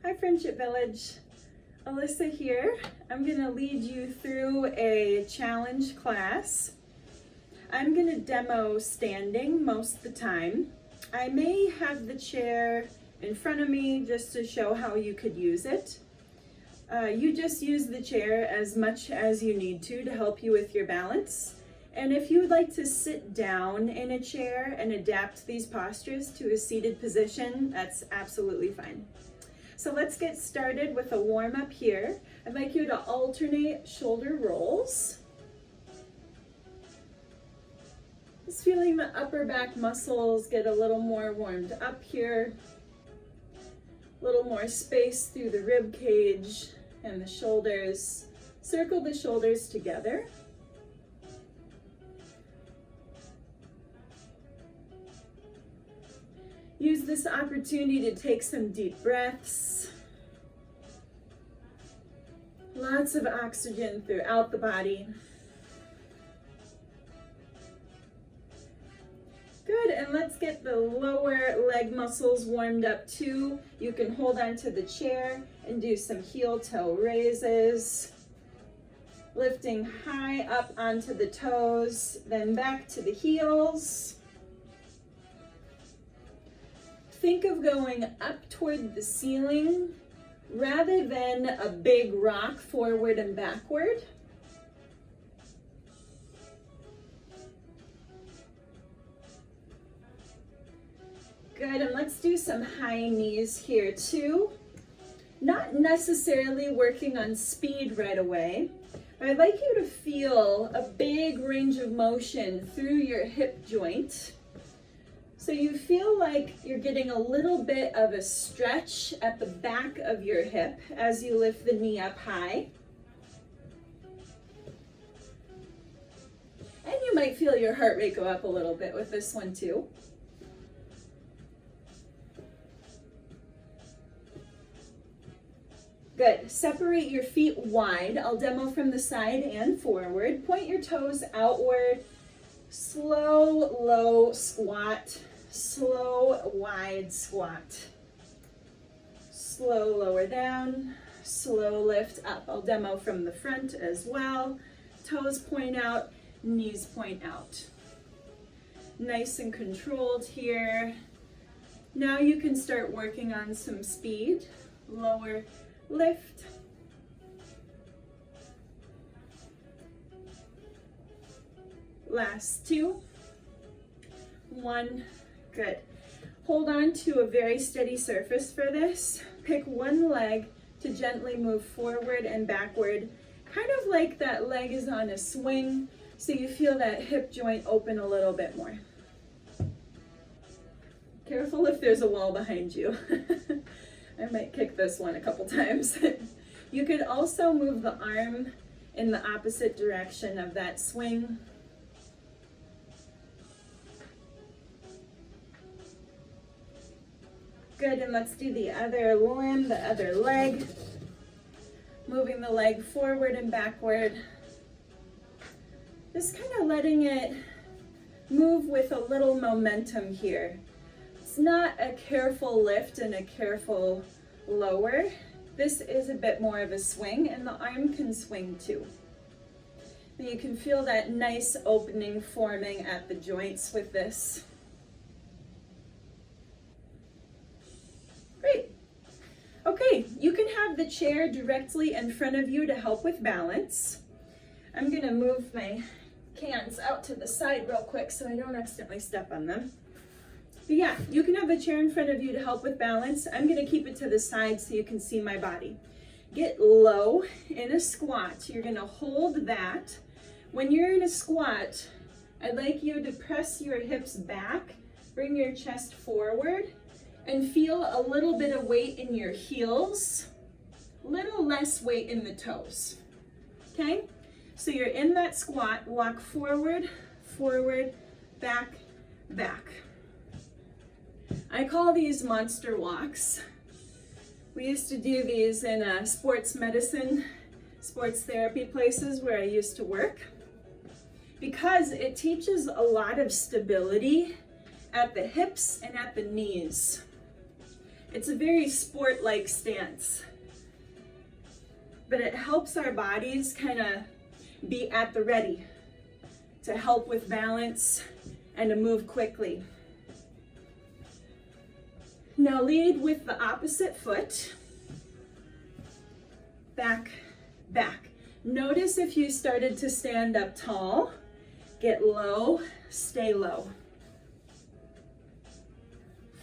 Hi Friendship Village, Alyssa here. I'm going to lead you through a challenge class. I'm going to demo standing most of the time. I may have the chair in front of me just to show how you could use it. You just use the chair as much as you need to help you with your balance. And if you would like to sit down in a chair and adapt these postures to a seated position, that's absolutely fine. So let's get started with a warm up here. I'd like you to alternate shoulder rolls. Just feeling the upper back muscles get a little more warmed up here. A little more space through the rib cage and the shoulders. Circle the shoulders together. Use this opportunity to take some deep breaths. Lots of oxygen throughout the body. Good, and let's get the lower leg muscles warmed up too. You can hold onto the chair and do some heel toe raises. Lifting high up onto the toes, then back to the heels. Think of going up toward the ceiling rather than a big rock forward and backward. Good, and let's do some high knees here too. Not necessarily working on speed right away, but I'd like you to feel a big range of motion through your hip joint. So you feel like you're getting a little bit of a stretch at the back of your hip as you lift the knee up high. And you might feel your heart rate go up a little bit with this one too. Good. Separate your feet wide. I'll demo from the side and forward. Point your toes outward. Slow, low squat. Slow, wide squat. Slow, lower down. Slow lift up. I'll demo from the front as well. Toes point out, knees point out. Nice and controlled here. Now you can start working on some speed. Lower lift. Last two. One. Good. Hold on to a very steady surface for this. Pick one leg to gently move forward and backward, kind of like that leg is on a swing, so you feel that hip joint open a little bit more. Careful if there's a wall behind you. I might kick this one a couple times. You could also move the arm in the opposite direction of that swing. Good, and let's do the other limb, the other leg. Moving the leg forward and backward. Just kind of letting it move with a little momentum here. It's not a careful lift and a careful lower. This is a bit more of a swing, and the arm can swing too. And you can feel that nice opening forming at the joints with this. Great. Okay, you can have the chair directly in front of you to help with balance. I'm gonna move my cans out to the side real quick so I don't accidentally step on them. But yeah, you can have the chair in front of you to help with balance. I'm gonna keep it to the side so you can see my body. Get low in a squat. You're gonna hold that. When you're in a squat, I'd like you to press your hips back, bring your chest forward, and feel a little bit of weight in your heels, little less weight in the toes, okay? So you're in that squat, walk forward, forward, back, back. I call these monster walks. We used to do these in sports medicine, sports therapy places where I used to work, because it teaches a lot of stability at the hips and at the knees. It's a very sport-like stance, but it helps our bodies kind of be at the ready to help with balance and to move quickly. Now lead with the opposite foot. Back, back. Notice if you started to stand up tall, get low, stay low.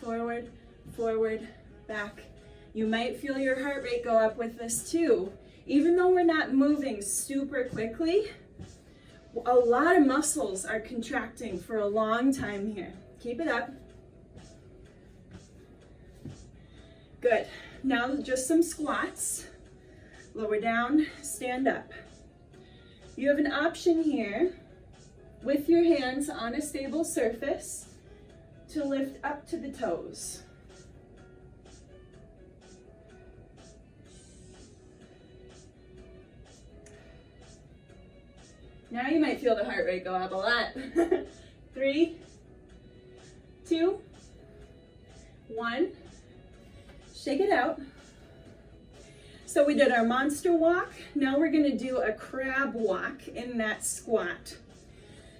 Forward, forward, back. You might feel your heart rate go up with this too. Even though we're not moving super quickly, a lot of muscles are contracting for a long time here. Keep it up. Good. Now just some squats. Lower down, stand up. You have an option here with your hands on a stable surface to lift up to the toes. Now you might feel the heart rate go up a lot. 3, 2, 1. Shake it out. So we did our monster walk. Now we're gonna do a crab walk in that squat.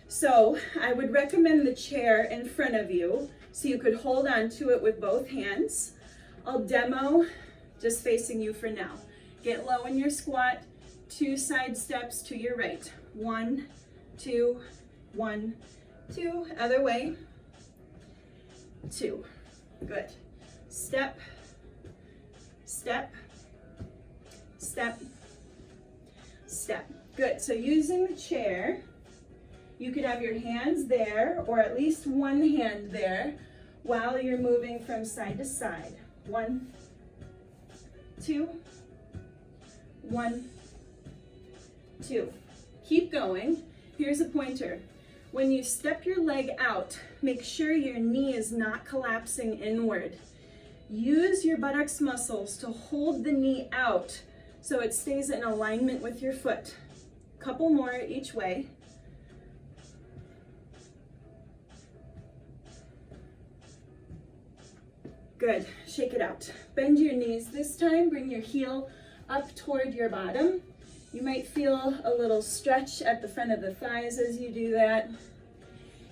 So I would recommend the chair in front of you so you could hold on to it with both hands. I'll demo just facing you for now. Get low in your squat, 2 side steps to your right. 1, 2, 1, 2, other way, 2. Good. Step, step, step, step. Good. So using the chair, you could have your hands there or at least one hand there while you're moving from side to side. 1, 2, 1, 2. Keep going. Here's a pointer. When you step your leg out, make sure your knee is not collapsing inward. Use your buttocks muscles to hold the knee out so it stays in alignment with your foot. Couple more each way. Good. Shake it out. Bend your knees this time. Bring your heel up toward your bottom. You might feel a little stretch at the front of the thighs as you do that.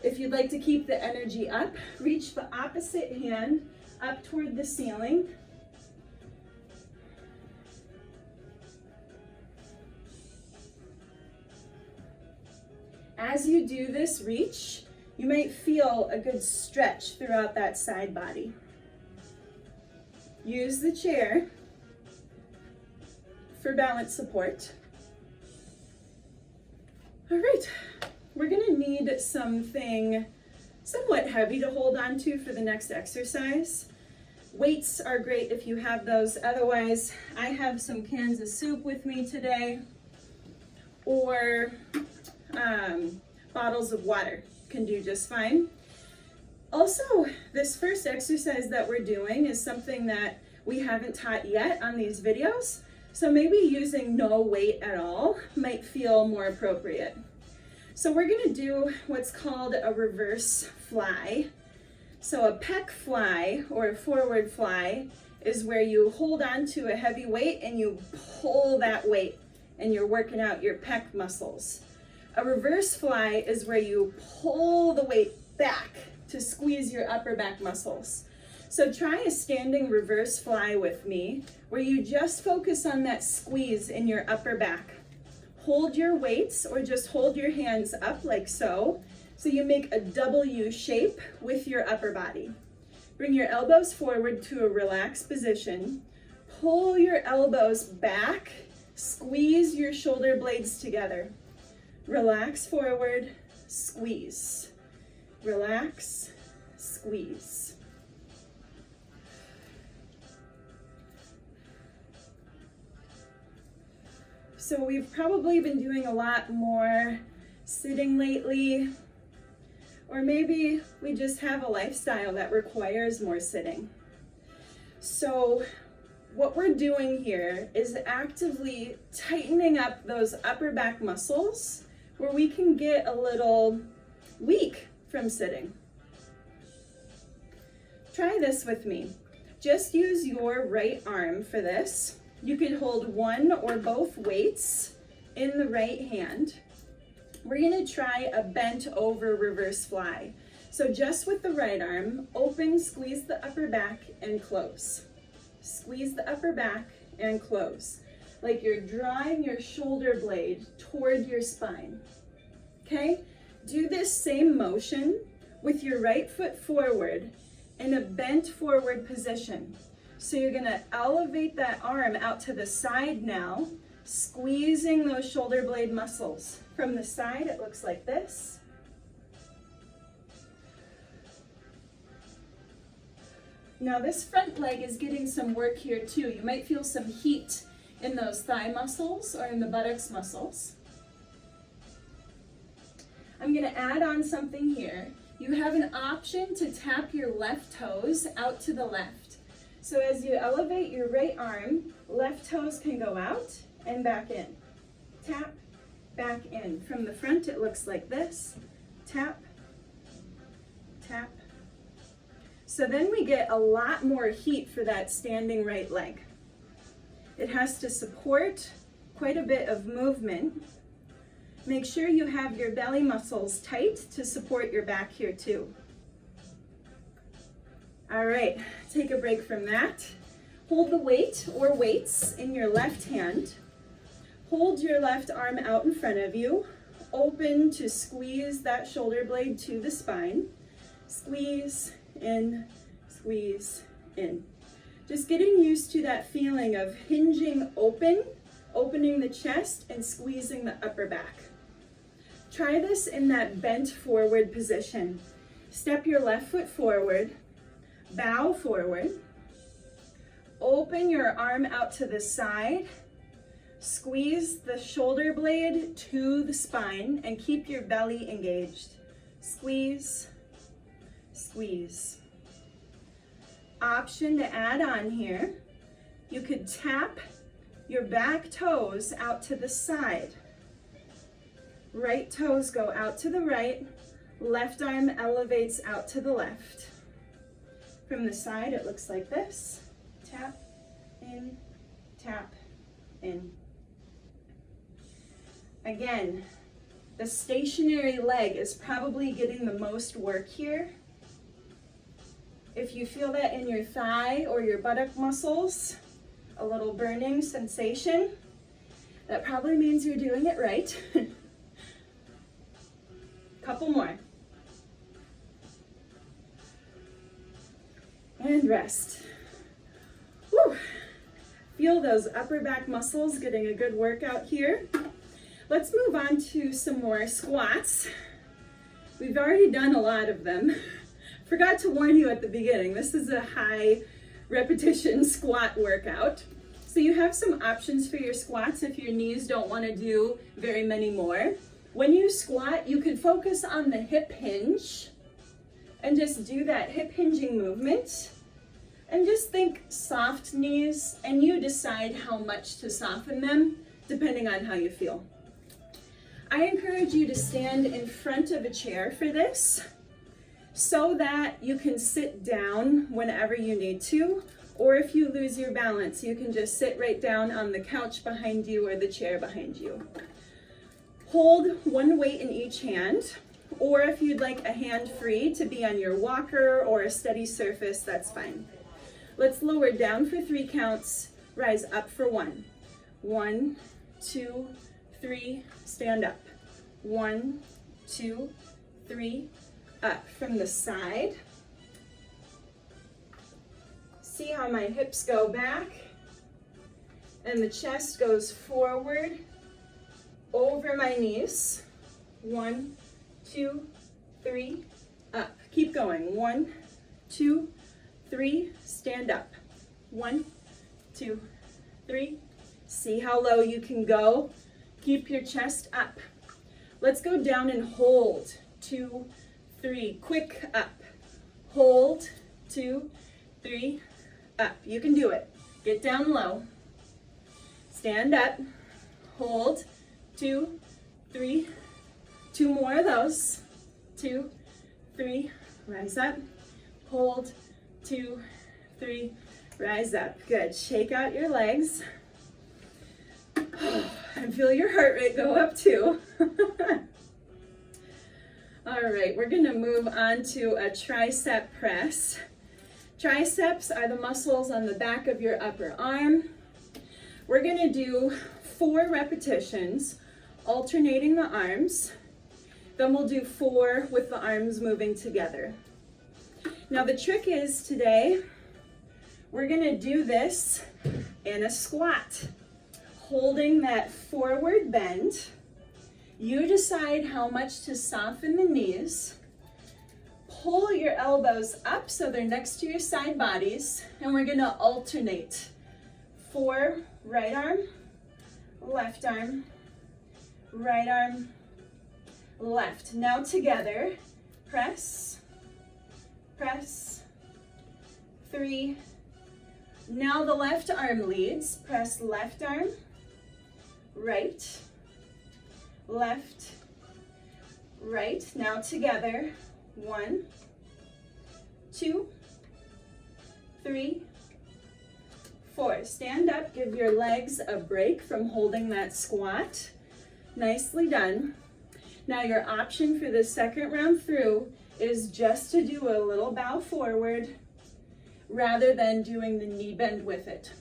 If you'd like to keep the energy up, reach the opposite hand up toward the ceiling. As you do this reach, you might feel a good stretch throughout that side body. Use the chair for balance support. All right, we're gonna need something somewhat heavy to hold on to for the next exercise. Weights are great if you have those. Otherwise, I have some cans of soup with me today, or bottles of water can do just fine. Also, this first exercise that we're doing is something that we haven't taught yet on these videos. So maybe using no weight at all might feel more appropriate. So we're gonna do what's called a reverse fly. So a pec fly or a forward fly is where you hold on to a heavy weight and you pull that weight and you're working out your pec muscles. A reverse fly is where you pull the weight back to squeeze your upper back muscles. So try a standing reverse fly with me, where you just focus on that squeeze in your upper back. Hold your weights or just hold your hands up like so. So you make a W shape with your upper body. Bring your elbows forward to a relaxed position. Pull your elbows back, squeeze your shoulder blades together. Relax forward, squeeze. Relax, squeeze. So we've probably been doing a lot more sitting lately, or maybe we just have a lifestyle that requires more sitting. So what we're doing here is actively tightening up those upper back muscles where we can get a little weak from sitting. Try this with me. Just use your right arm for this. You can hold one or both weights in the right hand. We're gonna try a bent over reverse fly. So just with the right arm, open, squeeze the upper back and close. Squeeze the upper back and close. Like you're drawing your shoulder blade toward your spine. Okay? Do this same motion with your right foot forward in a bent forward position. So you're gonna elevate that arm out to the side now, squeezing those shoulder blade muscles. From the side, it looks like this. Now this front leg is getting some work here too. You might feel some heat in those thigh muscles or in the buttocks muscles. I'm gonna add on something here. You have an option to tap your left toes out to the left. So as you elevate your right arm, left toes can go out and back in. Tap, back in. From the front, it looks like this. Tap, tap. So then we get a lot more heat for that standing right leg. It has to support quite a bit of movement. Make sure you have your belly muscles tight to support your back here too. All right, take a break from that. Hold the weight or weights in your left hand. Hold your left arm out in front of you. Open to squeeze that shoulder blade to the spine. Squeeze in, squeeze in. Just getting used to that feeling of hinging open, opening the chest and squeezing the upper back. Try this in that bent forward position. Step your left foot forward, bow forward, open your arm out to the side, squeeze the shoulder blade to the spine and keep your belly engaged. Squeeze, squeeze. Option to add on here, you could tap your back toes out to the side. Right toes go out to the right, left arm elevates out to the left. From the side, it looks like this. Tap, in, tap, in. Again, the stationary leg is probably getting the most work here. If you feel that in your thigh or your buttock muscles, a little burning sensation, that probably means you're doing it right. Couple more. And rest. Whew. Feel those upper back muscles getting a good workout here. Let's move on to some more squats. We've already done a lot of them. Forgot to warn you at the beginning, this is a high repetition squat workout. So you have some options for your squats if your knees don't want to do very many more. When you squat, you can focus on the hip hinge and just do that hip hinging movement. And just think soft knees, and you decide how much to soften them depending on how you feel. I encourage you to stand in front of a chair for this so that you can sit down whenever you need to, or if you lose your balance, you can just sit right down on the couch behind you or the chair behind you. Hold one weight in each hand, or if you'd like a hand free to be on your walker or a steady surface, that's fine. Let's lower down for 3 counts, rise up for 1. 1, 2, 3, stand up. 1, 2, 3, up. From the side. See how my hips go back and the chest goes forward over my knees. 1, 2, 3, up. Keep going. 1, 2, 3, stand up. 1, 2, 3. See how low you can go. Keep your chest up. Let's go down and hold. 2, 3, quick up. Hold. 2, 3, up. You can do it. Get down low. Stand up. Hold. 2, 3. 2 more of those. 2, 3. Rise up. Hold. 2, 3. rise up. Good. Shake out your legs. And feel your heart rate go up too. All right, we're gonna move on to a tricep press. Triceps are the muscles on the back of your upper arm. We're gonna do 4 repetitions, alternating the arms. Then we'll do 4 with the arms moving together. Now the trick is today, we're gonna do this in a squat, holding that forward bend. You decide how much to soften the knees. Pull your elbows up so they're next to your side bodies, and we're gonna alternate. 4, right arm, left arm, right arm, left. Now together, press, press, 3. Now the left arm leads. Press left arm, right, left, right. Now together, 1, 2, 3, 4. Stand up, give your legs a break from holding that squat. Nicely done. Now your option for the second round through is just to do a little bow forward rather than doing the knee bend with it.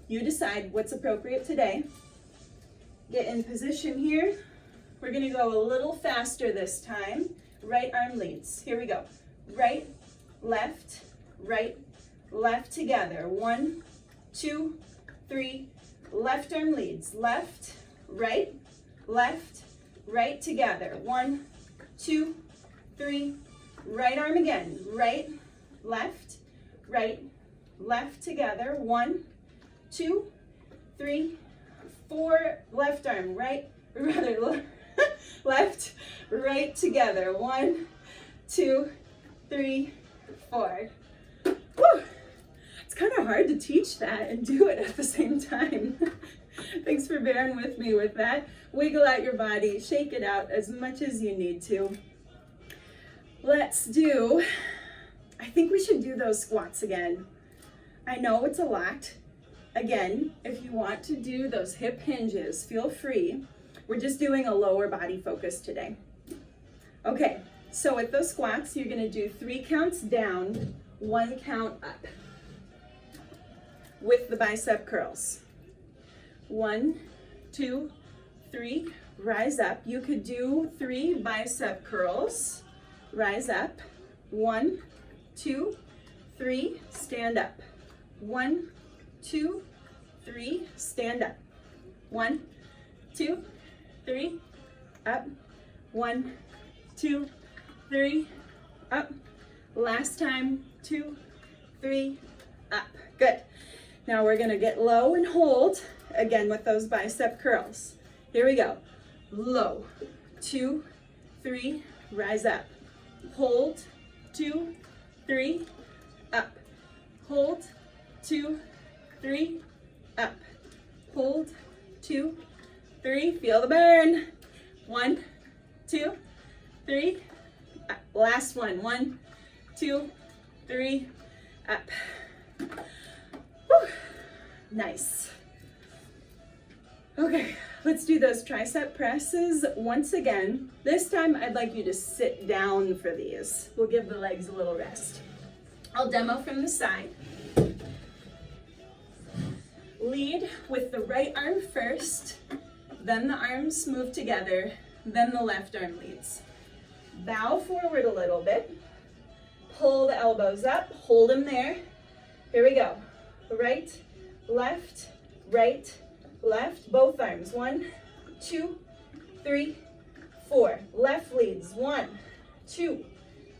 You decide what's appropriate today. Get in position here. We're gonna go a little faster this time. Right arm leads. Here we go. Right, left, left together. 1, 2, 3. Left arm leads. Left, right together. 1, 2, 3. Right arm again. Right, left together. 1, 2, 3, 4. Left arm, left, right together. 1, 2, 3, 4. Woo! It's kind of hard to teach that and do it at the same time. Thanks for bearing with me with that. Wiggle out your body, shake it out as much as you need to. Let's do, I think we should do those squats again. I know it's a lot. Again, if you want to do those hip hinges, feel free. We're just doing a lower body focus today. Okay, so with those squats, you're gonna do 3 counts down, 1 count up with the bicep curls. 1, 2, 3, rise up. You could do 3 bicep curls, rise up. 1, 2, 3, stand up. 1, 2, 3, stand up. 1, 2, 3, up. 1, 2, 3, up. Last time, 2, 3, up. Good. Now we're gonna get low and hold again with those bicep curls. Here we go. Low, 2, 3, rise up. Hold, 2, 3, up. Hold, 2, 3, up. Hold, 2, 3, feel the burn. 1, 2, 3, up. Last one. 1, 2, 3, up. Whew. Nice. Okay, let's do those tricep presses once again. This time I'd like you to sit down for these. We'll give the legs a little rest. I'll demo from the side. Lead with the right arm first, then the arms move together, then the left arm leads. Bow forward a little bit, pull the elbows up, hold them there. Here we go. Right, left, both arms. 1, 2, 3, 4. Left leads. 1, 2,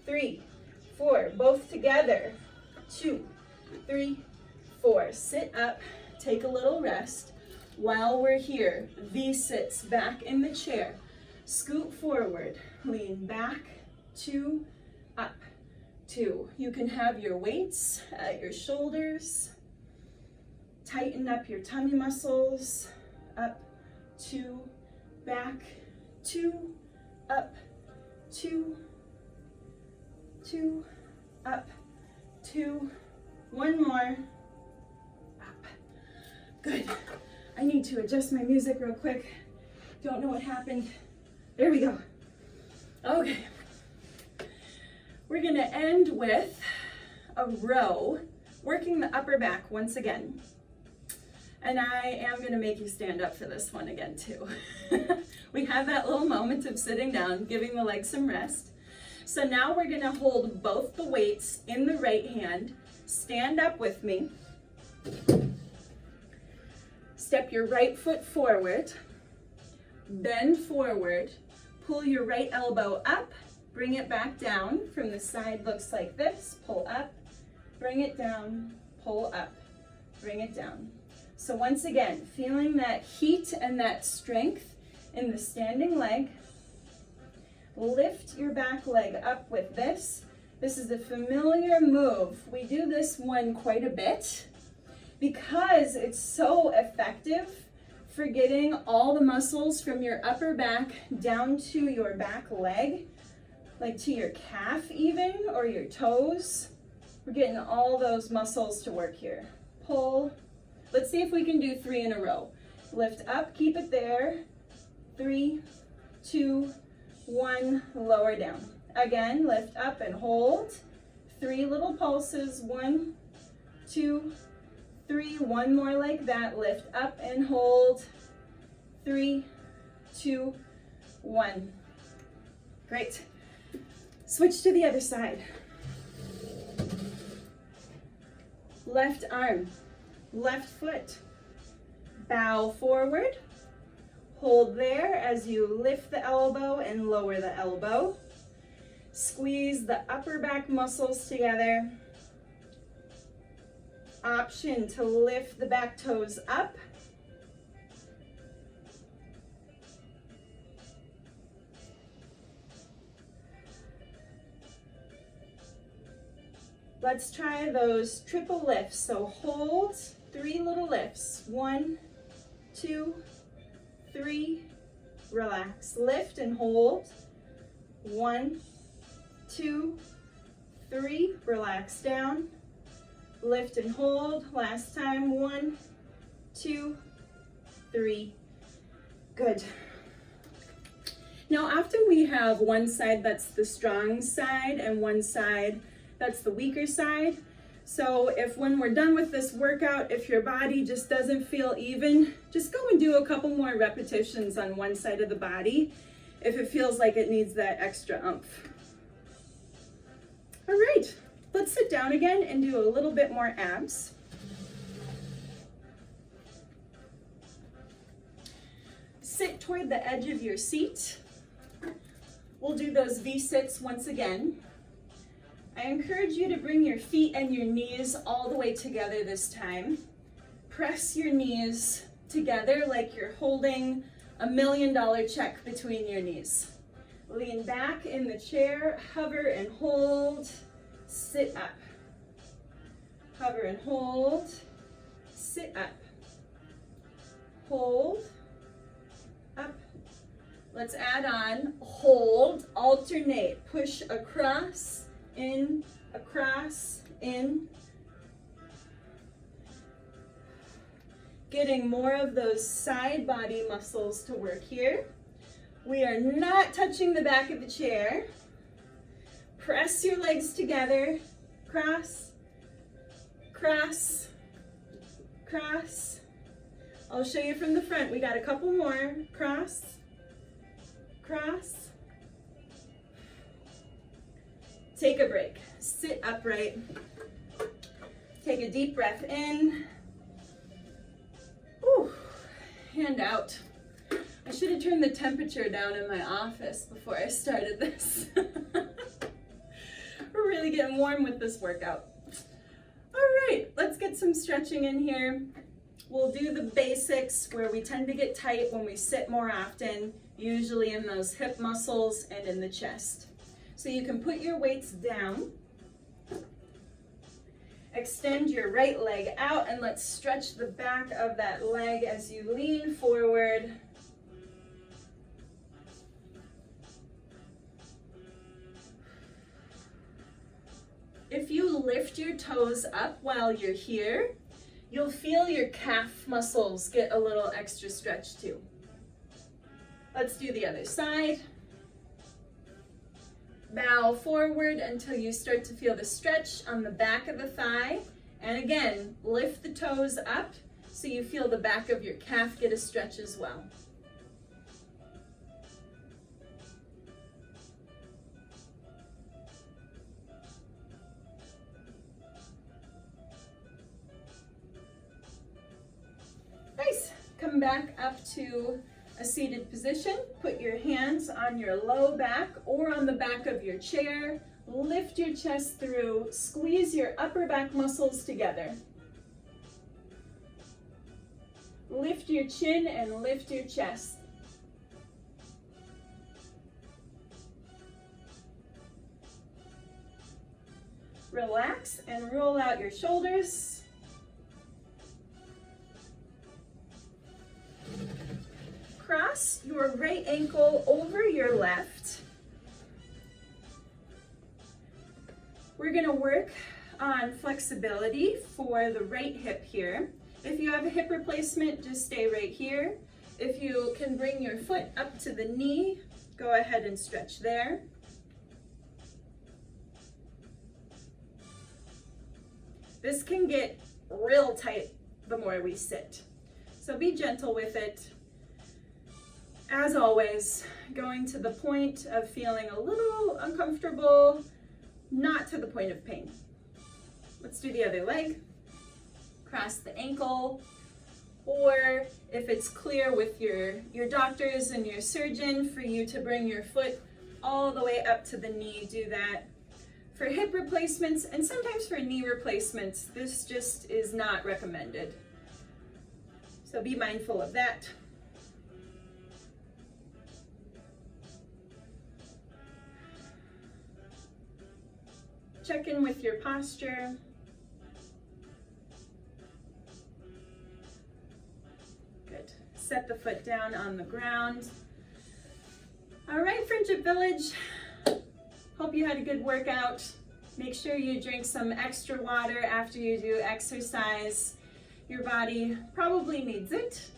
3, 4. Both together. 2, 3, 4. Sit up, take a little rest. While we're here, V-sits back in the chair. Scoot forward, lean back, 2, up, 2. You can have your weights at your shoulders. Tighten up your tummy muscles. Up, 2, back, 2, up, 2, 2, up, 2. One more. Good. I need to adjust my music real quick. Don't know what happened. There we go. Okay. We're gonna end with a row, working the upper back once again. And I am gonna make you stand up for this one again too. We have that little moment of sitting down, giving the legs some rest. So now we're gonna hold both the weights in the right hand, stand up with me, step your right foot forward, bend forward, pull your right elbow up, bring it back down from the side, looks like this, pull up, bring it down, pull up, bring it down. So once again, feeling that heat and that strength in the standing leg. Lift your back leg up with this. This is a familiar move. We do this one quite a bit because it's so effective for getting all the muscles from your upper back down to your back leg, like to your calf even, or your toes. We're getting all those muscles to work here. Pull. Let's see if we can do 3 in a row. Lift up, keep it there. 3, 2, 1, lower down. Again, lift up and hold. 3 little pulses. 1, 2, 3. One more like that. Lift up and hold. 3, 2, 1. Great. Switch to the other side. Left arm, left foot. Bow forward. Hold there as you lift the elbow and lower the elbow. Squeeze the upper back muscles together. Option to lift the back toes up. Let's try those triple lifts. So hold, 3 little lifts. 1, 2, 3, relax. Lift and hold. 1, 2, 3, relax down. Lift and hold. Last time. 1, 2, 3. Good. Now often we have one side that's the strong side and one side that's the weaker side. So if when we're done with this workout, if your body just doesn't feel even, just go and do a couple more repetitions on one side of the body if it feels like it needs that extra oomph. All right, let's sit down again and do a little bit more abs. Sit toward the edge of your seat. We'll do those V-sits once again. I encourage you to bring your feet and your knees all the way together this time. Press your knees together like you're holding $1 million check between your knees. Lean back in the chair, hover and hold, sit up. Hover and hold, sit up. Hold, up. Let's add on, hold, alternate, push across, in, across, in. Getting more of those side body muscles to work here. We are not touching the back of the chair. Press your legs together. Cross, cross, cross. I'll show you from the front. We got a couple more. Cross, cross. Take a break. Sit upright. Take a deep breath in. Whew. Hand out. I should have turned the temperature down in my office before I started this. We're really getting warm with this workout. All right, let's get some stretching in here. We'll do the basics where we tend to get tight when we sit more often, usually in those hip muscles and in the chest. So you can put your weights down, extend your right leg out, and let's stretch the back of that leg as you lean forward. If you lift your toes up while you're here, you'll feel your calf muscles get a little extra stretch too. Let's do the other side. Bow forward until you start to feel the stretch on the back of the thigh. And again, lift the toes up so you feel the back of your calf get a stretch as well. Nice. Come back up to a seated position. Put your hands on your low back or on the back of your chair. Lift your chest through. Squeeze your upper back muscles together. Lift your chin and lift your chest. Relax and roll out your shoulders. Cross your right ankle over your left. We're going to work on flexibility for the right hip here. If you have a hip replacement, just stay right here. If you can bring your foot up to the knee, go ahead and stretch there. This can get real tight the more we sit, so be gentle with it. As always, going to the point of feeling a little uncomfortable, not to the point of pain. Let's do the other leg. Cross the ankle, or if it's clear with your doctors and your surgeon for you to bring your foot all the way up to the knee, do that. For hip replacements and sometimes for knee replacements, this just is not recommended. So be mindful of that. Check in with your posture. Good. Set the foot down on the ground. All right, Friendship Village. Hope you had a good workout. Make sure you drink some extra water after you do exercise. Your body probably needs it.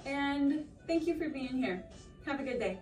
And thank you for being here. Have a good day.